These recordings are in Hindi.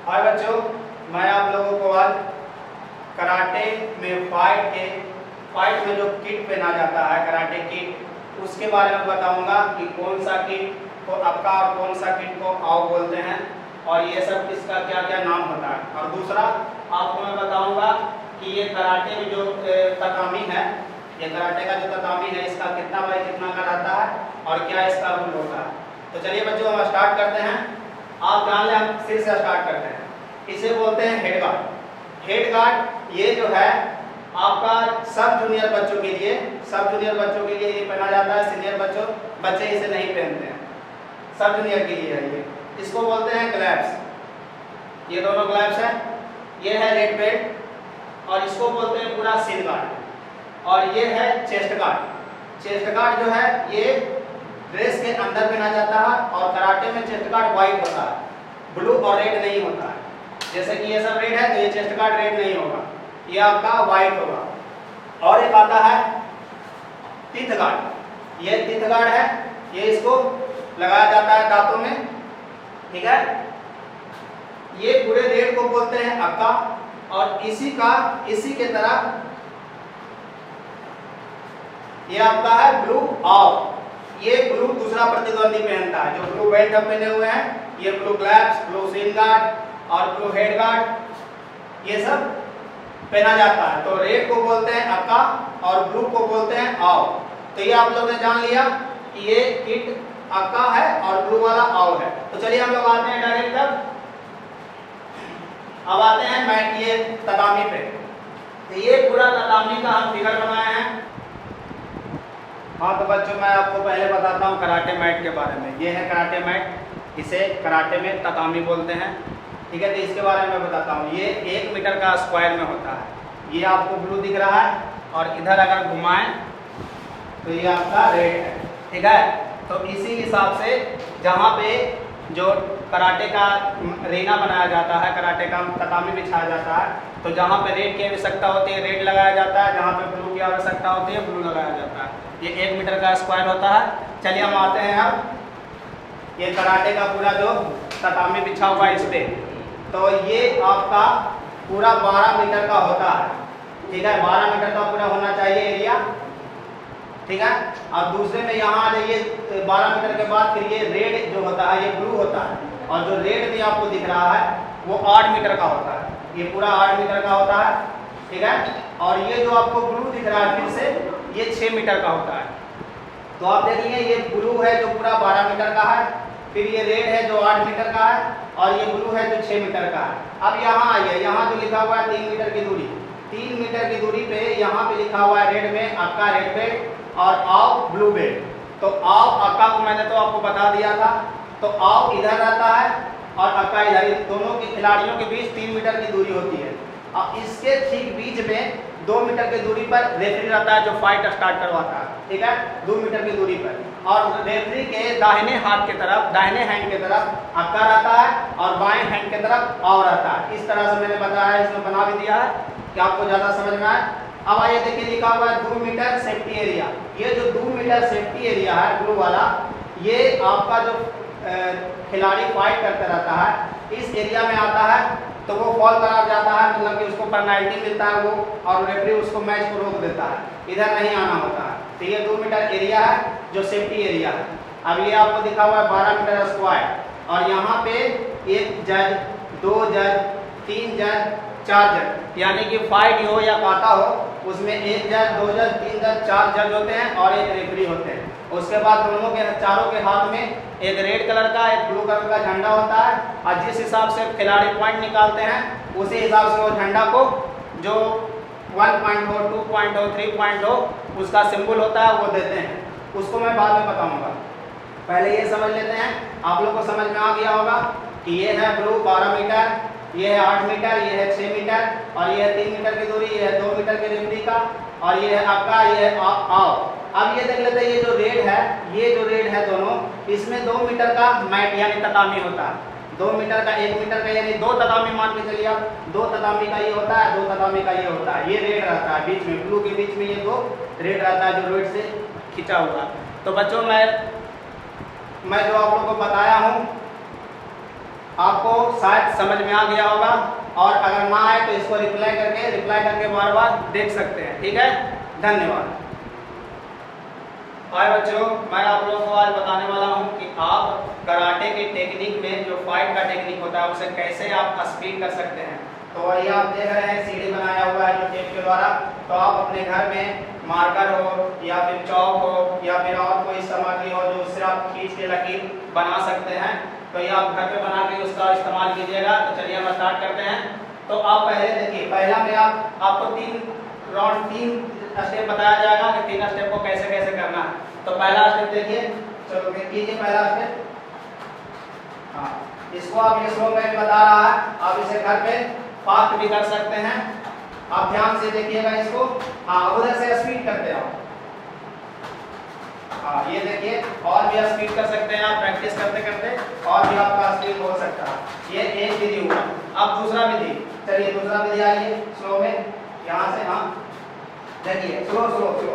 हाय बच्चों, मैं आप लोगों को आज कराटे में फाइट में जो किट पहना जाता है, कराटे किट, उसके बारे में बताऊंगा कि कौन सा किट को अक्का और कौन सा किट को आओ बोलते हैं और ये सब किसका क्या क्या नाम होता है। और दूसरा आपको मैं बताऊंगा कि ये कराटे में जो ततामी है, ये कराटे का जो ततामी है, इसका कितना बाई कितना का रहता है और क्या इसका रूल होता है। तो चलिए बच्चों, हम स्टार्ट करते हैं। आप जान लें, हम सिर से स्टार्ट करते हैं। इसे बोलते हैं हेड गार्ड। हेड गार्ड ये जो है आपका सब जूनियर बच्चों के लिए ये पहना जाता है। सीनियर बच्चे इसे नहीं पहनते हैं, सब जूनियर के लिए है ये। इसको बोलते हैं ग्लैब्स। ये दोनों ग्लैब्स हैं, ये है रेड बेल्ट और इसको बोलते हैं पूरा सिर गार्ड। और ये है चेस्ट गार्ड। चेस्ट गार्ड जो है ये ड्रेस के अंदर पहना जाता है और कराटे में चेस्ट गार्ड व्हाइट होता है, ब्लू और रेड नहीं होता है। जैसे कि ये सब रेड है तो ये चेस्ट गार्ड रेड नहीं होगा, ये आपका व्हाइट होगा। और एक आता है टीथ गार्ड। ये टीथ गार्ड है, ये इसको लगाया जाता है दांतों में, ठीक है। ये पूरे रेड को बोलते हैं अक्का और इसी के तरह ये आपका है ब्लू ऑफ। ये ब्लू दूसरा प्रतिद्वंदी पहनता है, जो ब्लू बेल्ट हम पहने हुए हैं, ये blue gloves, blue shin guard और ब्लू हेड गार्ड, ये सब पहना जाता है। तो रेड को बोलते हैं अक्का और ब्लू को बोलते हैं आओ। तो ये आप लोगों ने जान लिया कि ये किट अक्का है और ब्लू वाला आओ है। तो चलिए हम लोग आते हैं डायरेक्ट अब आते हैं मैट ये ततामी पे। तो ये पूरा ततामी का हम फिगर बनाए हैं। हाँ तो बच्चों, मैं आपको पहले बताता हूँ कराटे मैट के बारे में। ये है कराटे मैट, इसे कराटे में ततामी बोलते हैं, ठीक है। तो इसके बारे में बताता हूँ। ये 1 मीटर का स्क्वायर में होता है। ये आपको ब्लू दिख रहा है और इधर अगर घुमाएं तो ये आपका रेड है, ठीक है। तो इसी हिसाब से जहाँ पे जो कराटे का रीना बनाया जाता है, कराटे का ततामी बिछाया जाता है, तो जहाँ पे रेड की आवश्यकता होती है रेड लगाया जाता है, जहाँ पे ब्लू की आवश्यकता होती है ब्लू लगाया जाता है। ये 1 मीटर का स्क्वायर होता है। चलिए हम आते हैं अब ये कराटे का पूरा जो ततामी बिछा हुआ है इस पे। तो ये आपका पूरा 12 मीटर का होता है, ठीक है। 12 मीटर का पूरा होना चाहिए एरिया, ठीक है। और दूसरे में यहाँ आ जाइए, 12 मीटर के बाद फिर ये रेड जो होता है ये ब्लू होता है और जो रेड भी आपको दिख रहा है वो 8 मीटर का होता है। ये पूरा 8 मीटर का होता है, ठीक है। और ये जो आपको ब्लू दिख रहा है फिर से ये 6 मीटर का होता है। तो आप देखिए ये ब्लू है जो पूरा 12 मीटर का है, फिर ये रेड है जो 8 मीटर का है और ये ब्लू है जो 6 मीटर का है। अब यहाँ आइए, यहाँ जो लिखा हुआ है 3 मीटर की दूरी, 3 मीटर की दूरी पे यहाँ पे लिखा हुआ है रेड में अक्का रेड बेल्ट और आओ ब्लू बेल्ट। तो आओ अक्का को मैंने तो आपको बता दिया था, तो आओ इधर रहता है और अक्का इधर। दोनों के खिलाड़ियों के बीच 3 मीटर की दूरी होती है और इसके ठीक बीच में 2 मीटर की दूरी पर रेफरी रहता है जो फाइट स्टार्ट करवाता है, ठीक है। 2 मीटर की दूरी पर और रेफरी के दाहिने हाथ के तरफ, दाहिने हैंड के तरफ अक्का रहता है और बाएं हैंड के तरफ आओ रहता है। इस तरह से मैंने बताया, इसमें बना भी दिया है कि आपको ज़्यादा समझ में आए। अब आइए देखिए लिखा हुआ है 2 मीटर सेफ्टी एरिया। ये जो 2 मीटर सेफ्टी एरिया है ब्लू वाला, ये आपका जो खिलाड़ी फाइट करता रहता है इस एरिया में आता है तो वो फॉल करार जाता है, मतलब कि उसको पेनल्टी मिलता है वो, और रेफरी उसको मैच को रोक देता है, इधर नहीं आना होता है। तो ये 2 मीटर एरिया है जो सेफ्टी एरिया है। अब ये आपको दिखा हुआ है 12 मीटर स्क्वायर और यहाँ पे 1 जज, 2 जज, 3 जज, 4 जज, यानी कि फाइट हो या काटा हो उसमें 1 जज, 2 जज, 3 जज, 4 जज होते हैं और 1 रेफरी होते हैं। उसके बाद दोनों के चारों के हाथ में एक रेड कलर का एक ब्लू कलर का झंडा होता है और जिस हिसाब से खिलाड़ी पॉइंट निकालते हैं उसी हिसाब से वो झंडा को जो 1 पॉइंट हो, 2 पॉइंट हो, 3 पॉइंट हो, उसका सिंबल होता है वो देते हैं। उसको मैं बाद में बताऊंगा, पहले ये समझ लेते हैं। आप लोग को समझ में आ गया होगा कि ये है ब्लू 12 मीटर, ये है 8 मीटर, ये है 6 मीटर और ये है 3 मीटर की दूरी, ये है 2 मीटर के रेफरी का और ये है आपका, ये है आओ। अब ये देख लेते हैं, ये जो रेड है दोनों, इसमें 2 मीटर का मैट यानी ततामी होता है। 2 मीटर का, 1 मीटर का, यानी 2 ततामी मान के चलिए आप, 2 ततामी का ये होता है, 2 ततामी का ये होता है। ये रेड रहता है बीच में, ब्लू के बीच में ये 2 रेड रहता है जो रेड से खिंचा हुआ। तो बच्चों मैं जो आप लोगों को बताया हूँ आपको शायद समझ में आ गया होगा, और अगर ना आए तो इसको रिप्लाई करके बार बार देख सकते हैं। ठीक है, धन्यवाद। हाय बच्चों, मैं आप लोगों को आज बताने वाला हूं कि आप कराटे के टेक्निक में जो फाइट का टेक्निक होता है उसे कैसे आप स्पीड कर सकते हैं। तो वही आप देख रहे हैं सीढ़ी बनाया हुआ है जो टेप के द्वारा। तो आप अपने घर में मार्कर हो या फिर चौक हो या फिर और कोई सामग्री हो जो उससे आप खींच के लकीर बना सकते हैं, तो ये आप घर पे बना के उसका इस्तेमाल कीजिएगा। तो चलिए हम स्टार्ट करते हैं। तो आप पहले देखिए, पहला में आपको 3 स्टेप बताया जाएगा कि 3 स्टेप को कैसे कैसे करना है। तो पहला स्टेप देखिए, चलो कीजिए पहला स्टेप। हाँ, इसको आप ये स्लो में बता रहा है, आप इसे घर पे फास्ट भी कर सकते हैं। आप ध्यान से देखिएगा इसको। हाँ, उधर से स्पीड करते हैं आप। हाँ, ये देखिए, और भी स्पीड कर सकते हैं आप प्रैक्टिस करते करते, और भी आपका स्पीड हो सकता है। ये एक विधि हुआ। अब दूसरा विधि, चलिए दूसरा विधि आइए स्लो में, यहाँ से। हाँ देखिए, स्लो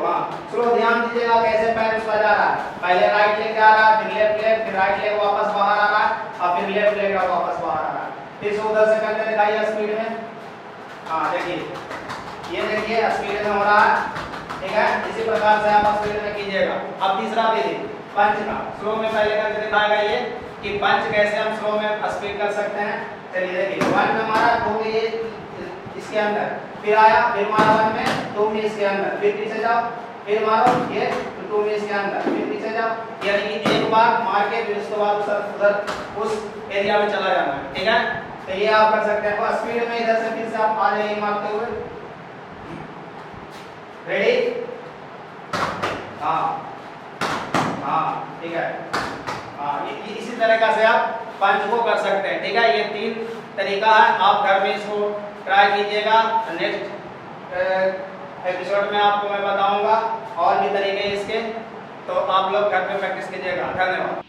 हाँ स्लो, ध्यान दीजिएगा कैसे पैर उसका जा रहा है। पहले राइट लेग जा रहा है, फिर लेफ्ट लेग, फिर राइट लेग वापस बाहर आ रहा है, और फिर लेफ्ट लेग वापस बाहर आ रहा है। फिर से उधर से करके दिखाइए स्पीड में। हाँ देखिए, ये देखिए स्पीड में हो रहा है। ठीक है, इसी प्रकार से आप स्पीड में कीजिएगा। अब तीसरा विधि पंच का, स्लो में पहले करके दिखाएगा ये कि पंच कैसे हम स्लो में स्पीड कर सकते हैं। चलिए देखिए, 1 में मारा तो ये इसके अंदर, फिर आया, फिर मारा 1 में, 2 में इसके अंदर, फिर पीछे जाओ, फिर मारो ये 2 में इसके अंदर, फिर पीछे जाओ। यानी कि एक बार मार के फिर उसके बाद उधर उस एरिया में चला जाना है। ठीक है, तो ये आप कर सकते हैं। और स्पीड में इधर से फिर से आप आ जाइए मारते हुए। रेडी? हाँ ठीक है। हाँ, इसी तरीका से आप पंच को कर सकते हैं। ठीक है, ये 3 तरीका है, आप घर में इसको ट्राई कीजिएगा। नेक्स्ट एपिसोड में आपको मैं बताऊंगा और भी तरीके इसके, तो आप लोग घर में प्रैक्टिस कीजिएगा। धन्यवाद।